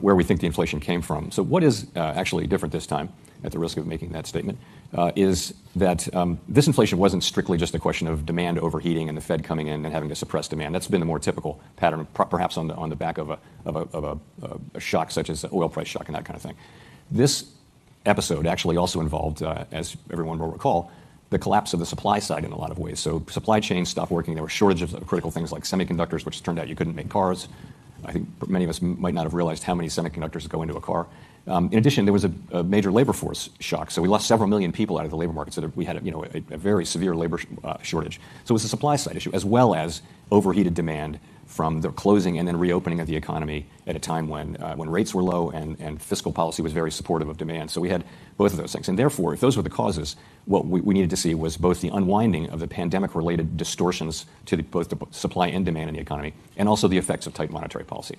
where we think the inflation came from. So what is actually different this time, at the risk of making that statement, is that this inflation wasn't strictly just a question of demand overheating and the Fed coming in and having to suppress demand. That's been the more typical pattern, perhaps on the back of a shock such as the oil price shock and that kind of thing. This episode actually also involved, as everyone will recall, the collapse of the supply side in a lot of ways. So supply chains stopped working. There were shortages of critical things like semiconductors, which turned out you couldn't make cars. I think many of us might not have realized how many semiconductors go into a car. In addition, there was a major labor force shock. So we lost several million people out of the labor market. So that we had a very severe labor shortage. So it was a supply side issue, as well as overheated demand from the closing and then reopening of the economy at a time when rates were low and fiscal policy was very supportive of demand. So we had both of those things. And therefore, if those were the causes, what we needed to see was both the unwinding of the pandemic-related distortions to both the supply and demand in the economy, and also the effects of tight monetary policy.